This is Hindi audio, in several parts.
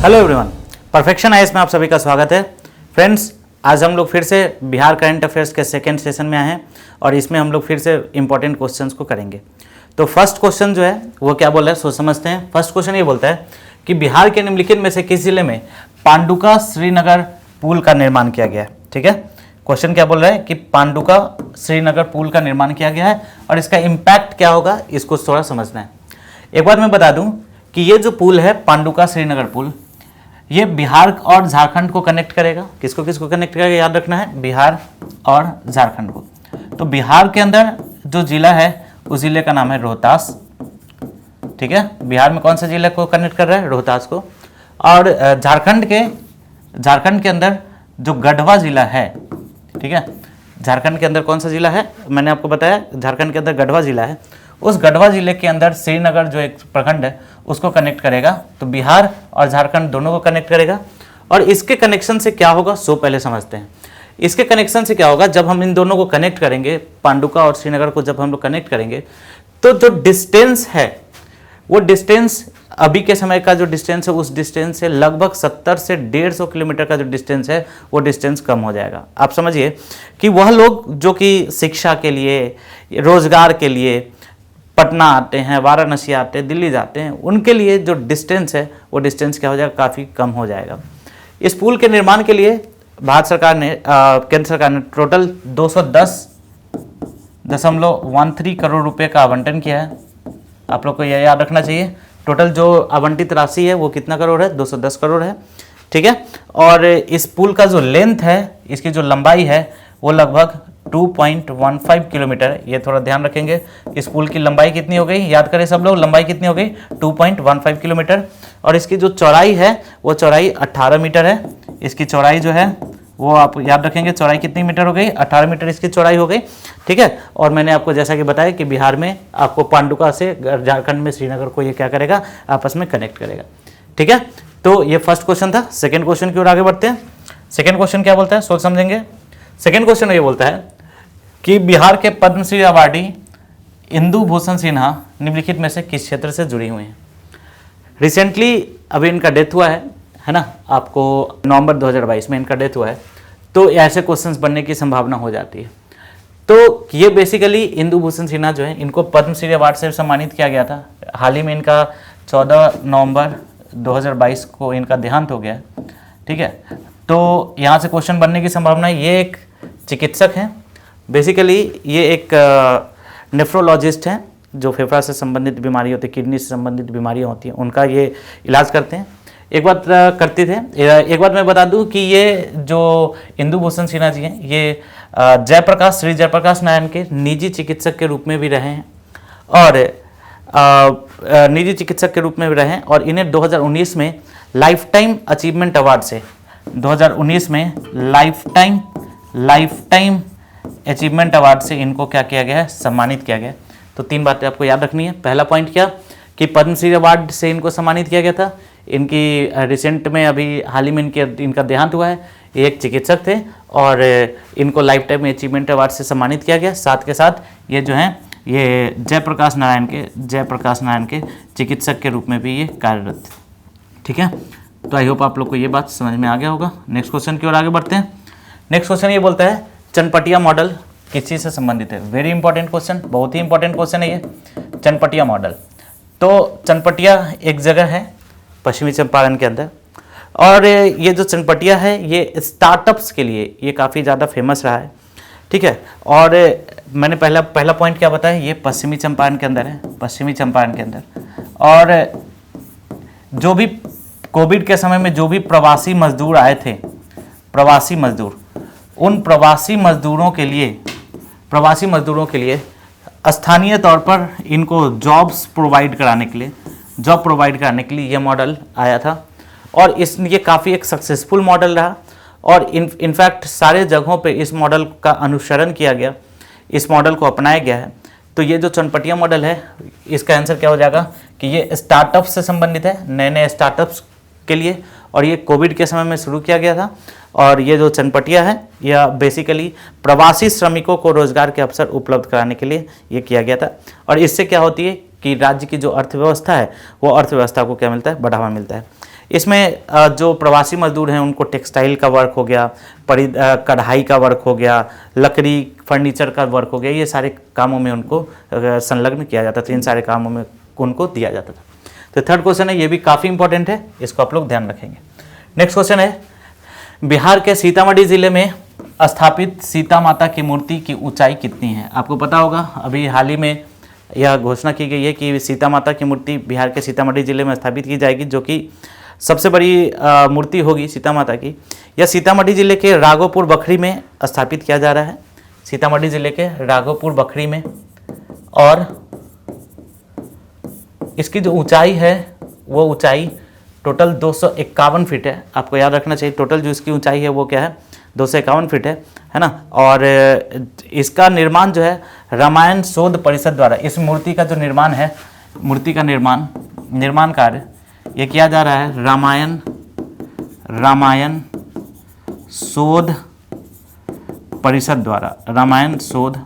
हेलो एवरीवन, परफेक्शन आईएएस में आप सभी का स्वागत है। फ्रेंड्स, आज हम लोग फिर से बिहार करंट अफेयर्स के सेकेंड सेशन में आए हैं और इसमें हम लोग फिर से इंपॉर्टेंट क्वेश्चंस को करेंगे। तो फर्स्ट क्वेश्चन जो है वो क्या बोल रहा है सोच समझते हैं। फर्स्ट क्वेश्चन ये बोलता है कि बिहार के निम्नलिखित में से किस जिले में पांडुका श्रीनगर पुल का निर्माण किया गया है। ठीक है, क्वेश्चन क्या बोल रहा है कि पांडुका श्रीनगर पुल का निर्माण किया गया है और इसका इम्पैक्ट क्या होगा इसको थोड़ा समझना है। एक बार मैं बता दूं कि ये जो पुल है पांडुका श्रीनगर पुल, ये बिहार और झारखंड को कनेक्ट करेगा। किसको किसको कनेक्ट करेगा याद रखना है, बिहार और झारखंड को। तो बिहार के अंदर जो जिला है उस जिले का नाम है रोहतास। ठीक है, बिहार में कौन सा जिले को कनेक्ट कर रहा है, रोहतास को। और झारखंड के अंदर जो गढ़वा जिला है, ठीक है, झारखंड के अंदर कौन सा जिला है मैंने आपको बताया, झारखंड के अंदर गढ़वा जिला है। उस गढ़वा जिले के अंदर श्रीनगर जो एक प्रखंड है उसको कनेक्ट करेगा। तो बिहार और झारखंड दोनों को कनेक्ट करेगा। और इसके कनेक्शन से क्या होगा सो पहले समझते हैं। इसके कनेक्शन से क्या होगा, जब हम इन दोनों को कनेक्ट करेंगे, पांडुका और श्रीनगर को जब हम लोग कनेक्ट करेंगे, तो जो डिस्टेंस है वो डिस्टेंस अभी के समय का जो डिस्टेंस है उस डिस्टेंस से लगभग 70 से 150 किलोमीटर का जो डिस्टेंस है वो डिस्टेंस कम हो जाएगा। आप समझिए कि वह लोग जो कि शिक्षा के लिए, रोजगार के लिए पटना आते हैं, वाराणसी आते हैं, दिल्ली जाते हैं, उनके लिए जो डिस्टेंस है वो डिस्टेंस क्या हो जाएगा, काफ़ी कम हो जाएगा। इस पुल के निर्माण के लिए भारत सरकार ने, केंद्र सरकार ने टोटल 210.13 करोड़ रुपए का आवंटन किया है। आप लोग को यह याद रखना चाहिए, टोटल जो आवंटित राशि है वो कितना करोड़ है, 210 करोड़ है। ठीक है, और इस पुल का जो लेंथ है, इसकी जो लंबाई है वो लगभग 2.15 किलोमीटर है। ये थोड़ा ध्यान रखेंगे, इस पुल की लंबाई कितनी हो गई, याद करें सब लोग, लंबाई कितनी हो गई 2.15 किलोमीटर। और इसकी जो चौड़ाई है वो चौड़ाई 18 मीटर है। इसकी चौड़ाई जो है वो आप याद रखेंगे, चौड़ाई कितनी मीटर हो गई, 18 मीटर इसकी चौड़ाई हो गई। ठीक है, और मैंने आपको जैसा कि बताया कि बिहार में आपको पांडुका से झारखंड में श्रीनगर को ये क्या करेगा, आपस में कनेक्ट करेगा। ठीक है, तो ये फर्स्ट क्वेश्चन था। सेकेंड क्वेश्चन की ओर आगे बढ़ते हैं। सेकेंड क्वेश्चन क्या बोलता है सोच समझेंगे। सेकेंड क्वेश्चन ये बोलता है कि बिहार के पद्मश्री अवार्डी इंदु भूषण सिन्हा निम्नलिखित में से किस क्षेत्र से जुड़ी हुई हैं। रिसेंटली अभी इनका डेथ हुआ है ना, आपको नवंबर 2022 में इनका डेथ हुआ है। तो ऐसे क्वेश्चंस बनने की संभावना हो जाती है। तो ये बेसिकली इंदु भूषण सिन्हा जो है, इनको पद्मश्री अवार्ड से सम्मानित किया गया था। हाल ही में इनका 14 नवंबर 2022 को इनका देहांत हो गया। ठीक है, तो यहाँ से क्वेश्चन बनने की संभावना है। ये एक चिकित्सक हैं, बेसिकली ये एक नेफ्रोलॉजिस्ट हैं जो फेफड़ा से संबंधित बीमारी होती है, किडनी से संबंधित बीमारियां होती हैं, उनका ये इलाज करते हैं। एक बात करते थे, एक बात मैं बता दूं कि ये जो इंदु भूषण सिन्हा जी हैं, ये श्री जयप्रकाश नारायण के निजी चिकित्सक के रूप में भी रहे हैं और निजी चिकित्सक के रूप में भी रहे हैं। और इन्हें 2019 में लाइफ टाइम अचीवमेंट अवार्ड से, 2019 में लाइफ टाइम अचीवमेंट अवार्ड से इनको क्या किया गया है, सम्मानित किया गया। तो तीन बातें आपको याद रखनी है। पहला पॉइंट क्या कि पद्मश्री अवार्ड से इनको सम्मानित किया गया था। इनकी रिसेंट में अभी हाल ही में इनका देहांत हुआ है। ये एक चिकित्सक थे और इनको लाइफ टाइम अचीवमेंट अवार्ड से सम्मानित किया गया। साथ के साथ ये जो हैं ये जयप्रकाश नारायण के चिकित्सक के रूप में भी ये कार्यरत थे। ठीक है, तो आई होप आप लोग को ये बात समझ में आ गया होगा। नेक्स्ट क्वेश्चन की ओर आगे बढ़ते हैं। नेक्स्ट क्वेश्चन ये बोलता है चनपटिया मॉडल किस चीज़ से संबंधित है। वेरी इंपॉर्टेंट क्वेश्चन, बहुत ही इंपॉर्टेंट क्वेश्चन है ये, चनपटिया मॉडल। तो चनपटिया एक जगह है पश्चिमी चंपारण के अंदर, और ये जो चनपटिया है ये स्टार्टअप्स के लिए ये काफ़ी ज़्यादा फेमस रहा है। ठीक है, और मैंने पहला पॉइंट क्या बताया, ये पश्चिमी चंपारण के अंदर है, पश्चिमी चंपारण के अंदर। और जो भी कोविड के समय में जो भी प्रवासी मजदूर आए थे, प्रवासी मजदूर, उन प्रवासी मजदूरों के लिए स्थानीय तौर पर इनको जॉब प्रोवाइड कराने के लिए ये मॉडल आया था। और ये काफ़ी एक सक्सेसफुल मॉडल रहा और इनफैक्ट सारे जगहों पे इस मॉडल का अनुसरण किया गया, इस मॉडल को अपनाया गया है। तो ये जो चनपटिया मॉडल है, इसका आंसर क्या हो जाएगा कि ये स्टार्टअप से संबंधित है, नए नए स्टार्टअप्स के लिए, और ये कोविड के समय में शुरू किया गया था। और ये जो चनपटिया है यह बेसिकली प्रवासी श्रमिकों को रोजगार के अवसर उपलब्ध कराने के लिए ये किया गया था। और इससे क्या होती है कि राज्य की जो अर्थव्यवस्था है वो अर्थव्यवस्था को क्या मिलता है, बढ़ावा मिलता है। इसमें जो प्रवासी मजदूर हैं उनको टेक्सटाइल का वर्क हो गया, कढ़ाई का वर्क हो गया, लकड़ी फर्नीचर का वर्क हो गया, ये सारे कामों में उनको संलग्न किया जाता था, इन सारे कामों में उनको दिया जाता था। तो थर्ड क्वेश्चन है, ये भी काफ़ी इंपॉर्टेंट है, इसको आप लोग ध्यान रखेंगे। नेक्स्ट क्वेश्चन है, बिहार के सीतामढ़ी जिले में स्थापित सीता माता की मूर्ति की ऊंचाई कितनी है? आपको पता होगा अभी हाल ही में यह घोषणा की गई है कि सीता माता की मूर्ति बिहार के सीतामढ़ी जिले में स्थापित की जाएगी, जो कि सबसे बड़ी मूर्ति होगी सीता माता की। यह सीतामढ़ी जिले के राघोपुर बखरी में स्थापित किया जा रहा है, सीतामढ़ी जिले के राघोपुर बखरी में। और इसकी जो ऊंचाई है वो ऊंचाई टोटल 251 फीट है। आपको याद रखना चाहिए, टोटल जो इसकी ऊंचाई है वो क्या है, 251 फीट है ना। और इसका निर्माण जो है रामायण शोध परिषद द्वारा, इस मूर्ति का जो निर्माण है, मूर्ति का निर्माण कार्य ये किया जा रहा है रामायण शोध परिषद द्वारा, रामायण शोध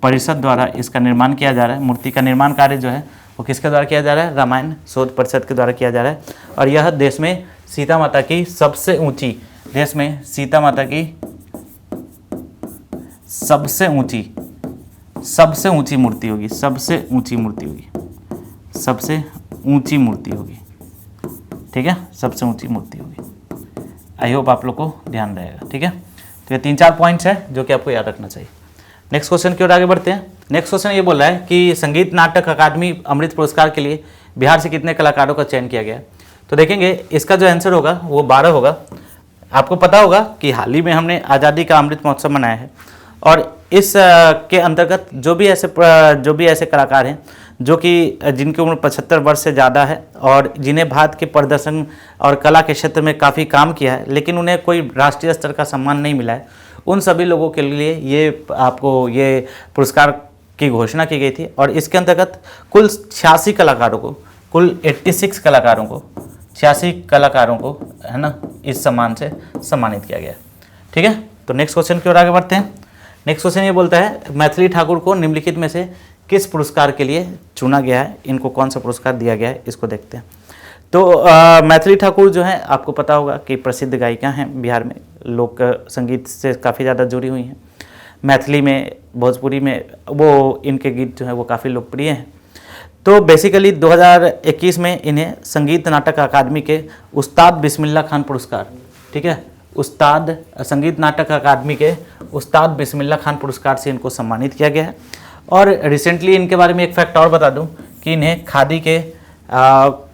परिषद द्वारा इसका निर्माण किया जा रहा है। मूर्ति का निर्माण कार्य जो है वो किसके द्वारा किया जा रहा है, रामायण शोध परिषद के द्वारा किया जा रहा है। और यह देश में सीता माता की सबसे ऊंची, देश में सीता माता की सबसे ऊंची मूर्ति होगी, सबसे ऊंची मूर्ति होगी, ठीक है, सबसे ऊंची मूर्ति होगी। आई होप आप लोग को ध्यान रहेगा, ठीक है। तो ये 3-4 पॉइंट्स हैं जो कि आपको याद रखना चाहिए। नेक्स्ट क्वेश्चन की ओर आगे बढ़ते हैं। नेक्स्ट क्वेश्चन ये बोल रहा है कि संगीत नाटक अकादमी अमृत पुरस्कार के लिए बिहार से कितने कलाकारों का चयन किया गया? तो देखेंगे इसका जो आंसर होगा वो 12 होगा। आपको पता होगा कि हाल ही में हमने आज़ादी का अमृत महोत्सव मनाया है, और इस के अंतर्गत जो भी ऐसे कलाकार हैं जो कि जिनकी उम्र 75 वर्ष से ज़्यादा है और जिन्हें भारत के प्रदर्शन और कला के क्षेत्र में काफ़ी काम किया है, लेकिन उन्हें कोई राष्ट्रीय स्तर का सम्मान नहीं मिला है, उन सभी लोगों के लिए ये आपको ये पुरस्कार की घोषणा की गई थी। और इसके अंतर्गत कुल 86 कलाकारों को, कुल 86 कलाकारों को है ना, इस सम्मान से सम्मानित किया गया, ठीक है। तो नेक्स्ट क्वेश्चन की ओर आगे बढ़ते हैं। नेक्स्ट क्वेश्चन ये बोलता है, मैथिली ठाकुर को निम्नलिखित में से किस पुरस्कार के लिए चुना गया है? इनको कौन सा पुरस्कार दिया गया है, इसको देखते हैं। तो मैथिली ठाकुर जो है, आपको पता होगा कि प्रसिद्ध गायिका हैं बिहार में, लोक संगीत से काफ़ी ज़्यादा जुड़ी हुई हैं। मैथिली में, भोजपुरी में वो इनके गीत जो है वो काफ़ी लोकप्रिय हैं। तो बेसिकली 2021 में इन्हें संगीत नाटक अकादमी के उस्ताद बिस्मिल्लाह खान पुरस्कार, ठीक है, उस्ताद संगीत नाटक अकादमी के उस्ताद बिस्मिल्लाह खान पुरस्कार से इनको सम्मानित किया गया है। और रिसेंटली इनके बारे में एक फैक्ट और बता दूं कि इन्हें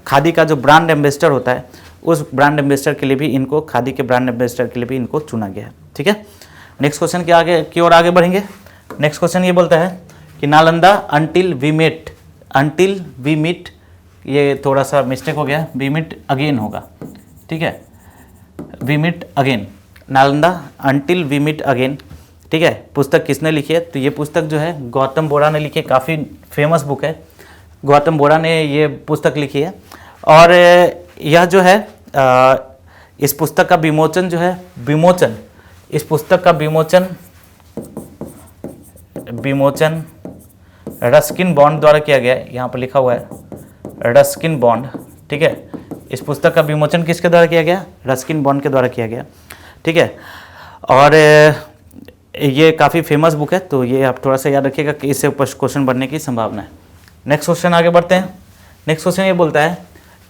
खादी का जो ब्रांड एम्बेसडर होता है, उस ब्रांड एम्बेसडर के लिए भी इनको, खादी के ब्रांड एम्बेसडर के लिए भी इनको चुना गया है, ठीक है। नेक्स्ट क्वेश्चन की ओर आगे बढ़ेंगे। नेक्स्ट क्वेश्चन ये बोलता है कि नालंदा अंटिल वी मीट, ये थोड़ा सा मिस्टेक हो गया, वी मीट अगेन होगा, ठीक है, वी मीट अगेन, नालंदा अंटिल वी मीट अगेन, ठीक है। पुस्तक किसने लिखी है? तो ये पुस्तक जो है गौतम बोरा ने लिखी है, काफ़ी फेमस बुक है, गौतम बोरा ने ये पुस्तक लिखी है। और यह जो है इस पुस्तक का विमोचन जो है, इस पुस्तक का विमोचन रस्किन बॉन्ड द्वारा किया गया है, यहाँ पर लिखा हुआ है रस्किन बॉन्ड, ठीक है। इस पुस्तक का विमोचन किसके द्वारा किया गया? रस्किन बॉन्ड के द्वारा किया गया, ठीक है। और ये काफ़ी फेमस बुक है, तो ये आप थोड़ा सा याद रखिएगा कि इससे क्वेश्चन बनने की संभावना है। नेक्स्ट क्वेश्चन आगे बढ़ते हैं। नेक्स्ट क्वेश्चन ये बोलता है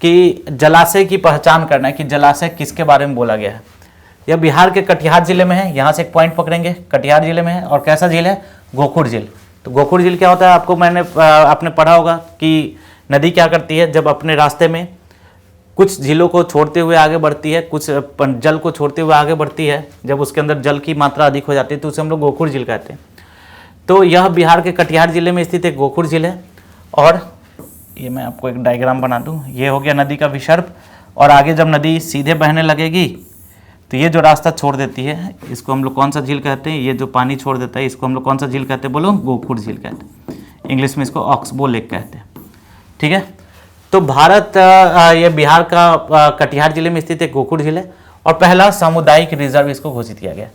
कि जलाशय की पहचान करना है कि जलाशय किसके बारे में बोला गया है। यह बिहार के कटिहार जिले में है, यहाँ से एक पॉइंट पकड़ेंगे, कटिहार जिले में है। और कैसा झील है? गोखुर झील। तो गोखुर झील क्या होता है? आपने पढ़ा होगा कि नदी क्या करती है, जब अपने रास्ते में कुछ झीलों को छोड़ते हुए आगे बढ़ती है, कुछ जल को छोड़ते हुए आगे बढ़ती है, जब उसके अंदर जल की मात्रा अधिक हो जाती है तो उसे हम लोग गोखुर झील कहते हैं। तो यह बिहार के कटिहार जिले में स्थित एक गोखुर झील है। और ये मैं आपको एक डायग्राम बना दूं, ये हो गया नदी का विसर्ग। और आगे जब नदी सीधे बहने लगेगी तो ये जो रास्ता छोड़ देती है, इसको हम लोग कौन सा झील कहते हैं? ये जो पानी छोड़ देता है इसको हम लोग कौन सा झील कहते हैं? बोलो, गोखुर झील कहते हैं। इंग्लिश में इसको ऑक्सबो लेक कहते हैं, ठीक है। तो ये बिहार का कटिहार जिले में स्थित एक गोखुर झील है और पहला सामुदायिक रिजर्व इसको घोषित किया गया।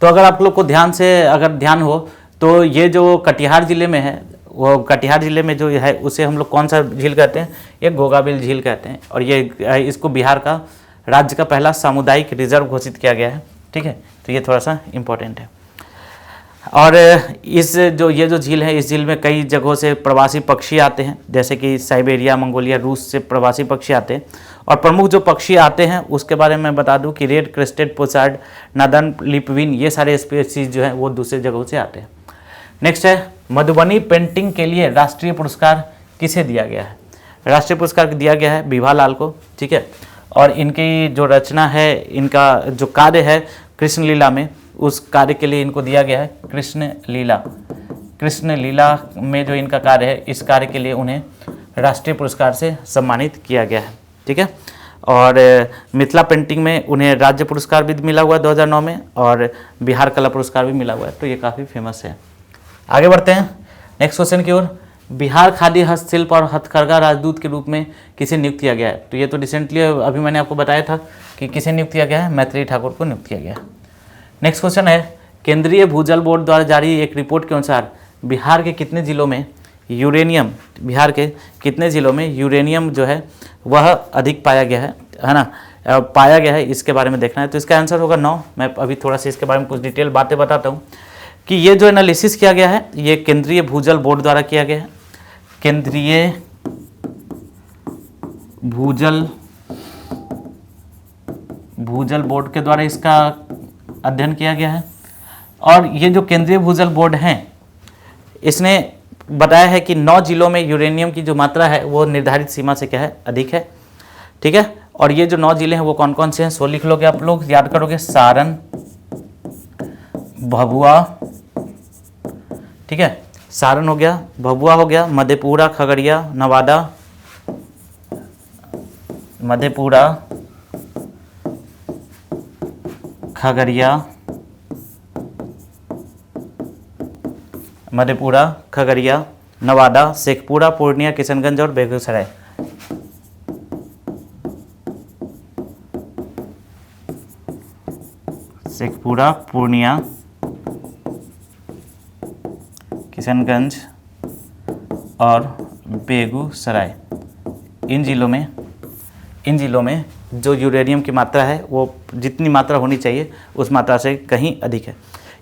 तो अगर आप लोग को ध्यान हो तो ये जो कटिहार जिले में है वो कटिहार जिले में जो है उसे हम लोग कौन सा झील कहते हैं, ये गोगाबिल झील कहते हैं। और ये इसको बिहार का राज्य का पहला सामुदायिक रिजर्व घोषित किया गया है। ठीक है, तो ये थोड़ा सा इम्पोर्टेंट है। और ये जो झील है, इस झील में कई जगहों से प्रवासी पक्षी आते हैं, जैसे कि साइबेरिया, मंगोलिया, रूस से प्रवासी पक्षी आते हैं। और प्रमुख जो पक्षी आते हैं उसके बारे में बता दूं कि रेड क्रेस्टेड पोसार्ड, नादन लिपविन, ये सारे स्पीसीज जो हैं वो दूसरे जगहों से आते हैं। नेक्स्ट है, मधुबनी पेंटिंग के लिए राष्ट्रीय पुरस्कार किसे दिया गया है? राष्ट्रीय पुरस्कार दिया गया है बिभालाल को। ठीक है, और इनकी जो रचना है, इनका जो कार्य है कृष्ण लीला में, उस कार्य के लिए इनको दिया गया है कृष्ण लीला। कृष्ण लीला में जो इनका कार्य है, इस कार्य के लिए उन्हें राष्ट्रीय पुरस्कार से सम्मानित किया गया है। ठीक है, और मिथिला पेंटिंग में उन्हें राज्य पुरस्कार भी मिला हुआ है 2009 में, और बिहार कला पुरस्कार भी मिला हुआ है, तो ये काफ़ी फेमस है। आगे बढ़ते हैं नेक्स्ट क्वेश्चन की ओर। बिहार खादी हस्तशिल्प और हथकरघा राजदूत के रूप में किसे नियुक्त किया गया है? तो ये तो रिसेंटली अभी मैंने आपको बताया था कि किसे नियुक्त किया गया है, मैत्रेयी ठाकुर को नियुक्त किया गया है। नेक्स्ट क्वेश्चन है, केंद्रीय भूजल बोर्ड द्वारा जारी एक रिपोर्ट के अनुसार बिहार के कितने जिलों में यूरेनियम, बिहार के कितने जिलों में यूरेनियम जो है वह अधिक पाया गया है ना, पाया गया है, इसके बारे में देखना है। तो इसका आंसर होगा 9। मैं अभी थोड़ा सा इसके बारे में कुछ डिटेल बातें बताता हूँ कि ये जो एनालिसिस किया गया है ये केंद्रीय भूजल बोर्ड द्वारा किया गया है। केंद्रीय भूजल बोर्ड के द्वारा इसका अध्ययन किया गया है। और ये जो केंद्रीय भूजल बोर्ड है, इसने बताया है कि 9 जिलों में यूरेनियम की जो मात्रा है वो निर्धारित सीमा से क्या है, अधिक है। ठीक है, और ये जो 9 जिले हैं वो कौन कौन से हैं, सो लिख लोगे आप लोग, याद करोगे। सारण, भभुआ, ठीक है, सारण हो गया, भभुआ हो गया, मधेपुरा, खगड़िया, नवादा, मधेपुरा, खगड़िया, मधेपुरा, खगड़िया, नवादा, शेखपुरा, पूर्णिया, किशनगंज और बेगूसराय। शेखपुरा, पूर्णिया, किशनगंज और बेगूसराय, इन जिलों में जो यूरेनियम की मात्रा है वो जितनी मात्रा होनी चाहिए उस मात्रा से कहीं अधिक है।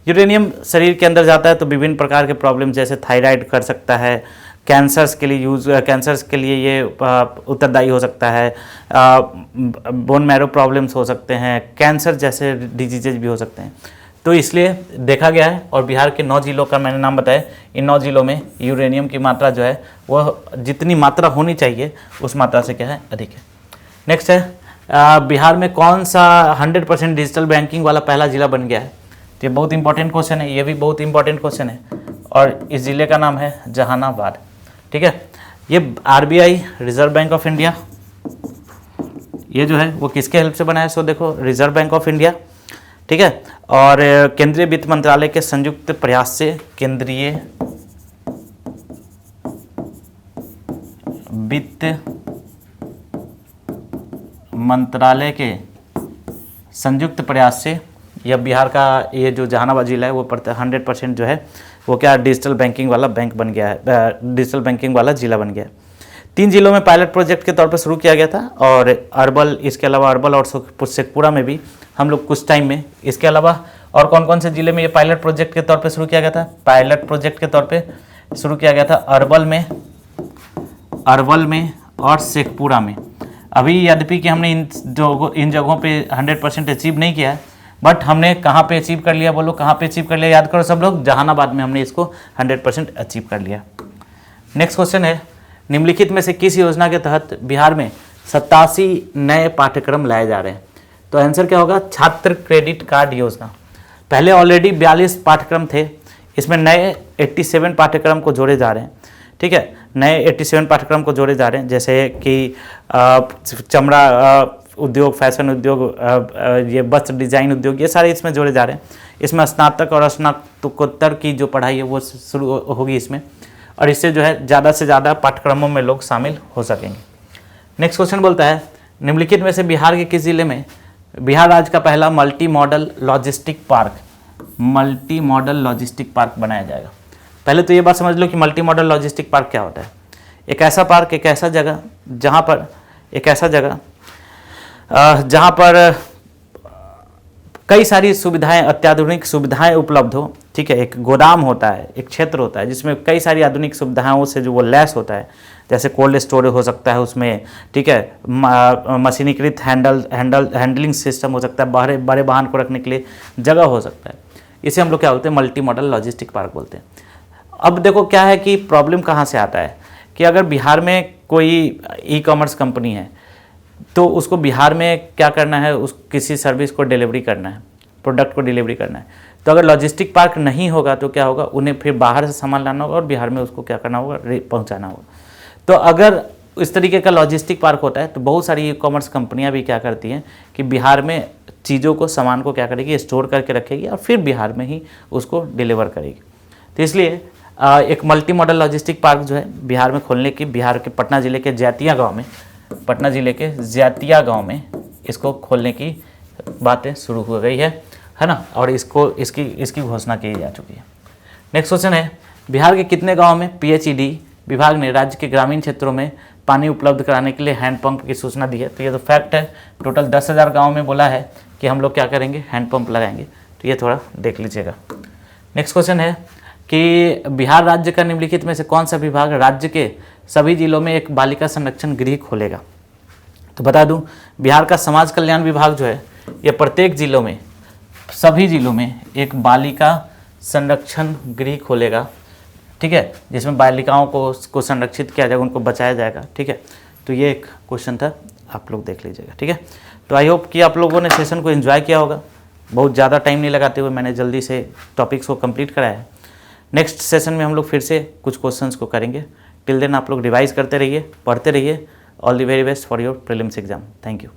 यूरेनियम शरीर के अंदर जाता है तो विभिन्न प्रकार के प्रॉब्लम जैसे थायराइड कर सकता है, कैंसर्स के लिए ये उत्तरदायी हो सकता है, बोन मैरो प्रॉब्लम्स हो सकते हैं, कैंसर जैसे डिजीजेज भी हो सकते हैं। तो इसलिए देखा गया है, और बिहार के 9 जिलों का मैंने नाम बताया, इन 9 जिलों में यूरेनियम की मात्रा जो है वह जितनी मात्रा होनी चाहिए उस मात्रा से क्या है, अधिक है। नेक्स्ट है, बिहार में कौन सा 100% डिजिटल बैंकिंग वाला पहला जिला बन गया है? तो ये बहुत इंपॉर्टेंट क्वेश्चन है, ये भी बहुत इंपॉर्टेंट क्वेश्चन है, और इस जिले का नाम है जहानाबाद। ठीक है, ये RBI, reserve bank of India, ये जो है वो किसके हेल्प से बना है? सो देखो, रिजर्व बैंक ऑफ इंडिया। ठीक है, और केंद्रीय वित्त मंत्रालय के संयुक्त प्रयास से, केंद्रीय वित्त मंत्रालय के संयुक्त प्रयास से यह बिहार का ये जो जहानाबाद जिला है वो 100% जो है वो क्या डिजिटल बैंकिंग वाला बैंक बन गया है, डिजिटल बैंकिंग वाला जिला बन गया है। 3 जिलों में पायलट प्रोजेक्ट के तौर पर शुरू किया गया था, और अरवल, इसके अलावा अरवल और शेखपुरा में भी हम लोग कुछ टाइम में, इसके अलावा और कौन कौन से जिले में ये पायलट प्रोजेक्ट के तौर पे शुरू किया गया था? पायलट प्रोजेक्ट के तौर पे शुरू किया गया था अरवल में और शेखपुरा में। अभी यद्यपि कि हमने इन जगहों पे 100% अचीव नहीं किया है, बट हमने कहाँ पे अचीव कर लिया? बोलो कहाँ पे अचीव कर लिया? याद करो सब लोग, जहानाबाद में हमने इसको 100% अचीव कर लिया। नेक्स्ट क्वेश्चन है, निम्नलिखित में से किस योजना के तहत बिहार में 87 नए पाठ्यक्रम लाए जा रहे हैं? तो आंसर क्या होगा? छात्र क्रेडिट कार्ड योजना। पहले ऑलरेडी 42 पाठ्यक्रम थे, इसमें नए 87 पाठ्यक्रम को जोड़े जा रहे हैं। ठीक है, नए 87 पाठ्यक्रम को जोड़े जा रहे हैं, जैसे कि चमड़ा उद्योग, फैशन उद्योग, ये वस्त्र डिजाइन उद्योग, ये सारे इसमें जोड़े जा रहे हैं। इसमें स्नातक और स्नातकोत्तर की जो पढ़ाई है वो शुरू होगी इसमें, और इससे जो है ज़्यादा से ज़्यादा पाठ्यक्रमों में लोग शामिल हो सकेंगे। नेक्स्ट क्वेश्चन बोलता है, निम्नलिखित में से बिहार के किस जिले में बिहार राज्य का पहला मल्टी मॉडल लॉजिस्टिक पार्क बनाया जाएगा? पहले तो ये बात समझ लो कि मल्टी मॉडल लॉजिस्टिक पार्क क्या होता है। एक ऐसा पार्क, एक ऐसा जगह जहाँ पर कई सारी सुविधाएं, अत्याधुनिक सुविधाएं उपलब्ध हो। ठीक है, एक गोदाम होता है, एक क्षेत्र होता है जिसमें कई सारी आधुनिक सुविधाओं से जो वो लैस होता है, जैसे कोल्ड स्टोरेज हो सकता है उसमें, ठीक है, मशीनीकृत हैंडलिंग सिस्टम हो सकता है, बड़े बड़े वाहन को रखने के लिए जगह हो सकता है। इसे हम लोग क्या बोलते हैं, मल्टी मॉडल लॉजिस्टिक पार्क बोलते हैं। अब देखो क्या है कि प्रॉब्लम कहाँ से आता है कि अगर बिहार में कोई ई कॉमर्स कंपनी है तो उसको बिहार में क्या करना है, उस किसी सर्विस को डिलीवरी करना है, प्रोडक्ट को डिलीवरी करना है। तो अगर लॉजिस्टिक पार्क नहीं होगा तो क्या होगा, उन्हें फिर बाहर से सामान लाना होगा और बिहार में उसको क्या करना होगा, पहुंचाना होगा। तो अगर इस तरीके का लॉजिस्टिक पार्क होता है तो बहुत सारी ई कॉमर्स कंपनियां भी क्या करती हैं कि बिहार में चीज़ों को, सामान को क्या करेगी, स्टोर करके रखेगी और फिर बिहार में ही उसको डिलीवर करेगी। तो इसलिए एक मल्टी मॉडल लॉजिस्टिक पार्क जो है बिहार में खोलने की, बिहार के पटना ज़िले के जैतिया गांव में इसको खोलने की बातें शुरू हो गई है ना, और इसकी घोषणा की जा चुकी है। नेक्स्ट क्वेश्चन है, बिहार के कितने गांव में PHED विभाग ने राज्य के ग्रामीण क्षेत्रों में पानी उपलब्ध कराने के लिए हैंडपंप की सूचना दी है? तो ये तो फैक्ट है, टोटल 10,000 गाँव में बोला है कि हम लोग क्या करेंगे, हैंडपंप लगाएंगे। तो ये थोड़ा देख लीजिएगा। नेक्स्ट क्वेश्चन है कि बिहार राज्य का निम्नलिखित में से कौन सा विभाग राज्य के सभी जिलों में एक बालिका संरक्षण गृह खोलेगा? तो बता दूं, बिहार का समाज कल्याण विभाग जो है ये प्रत्येक जिलों में, सभी जिलों में एक बालिका संरक्षण गृह खोलेगा। ठीक है, जिसमें बालिकाओं को संरक्षित किया जाएगा, उनको बचाया जाएगा। ठीक है, तो ये एक क्वेश्चन था, आप लोग देख लीजिएगा। ठीक है, तो आई होप कि आप लोगों ने सेशन को एंजॉय किया होगा। बहुत ज़्यादा टाइम नहीं लगाते हुए मैंने जल्दी से टॉपिक्स को कंप्लीट कराया है। नेक्स्ट सेशन में हम लोग फिर से कुछ क्वेश्चंस को करेंगे। टिल देन आप लोग रिवाइज करते रहिए, पढ़ते रहिए। All the very best for your prelims exam. Thank you.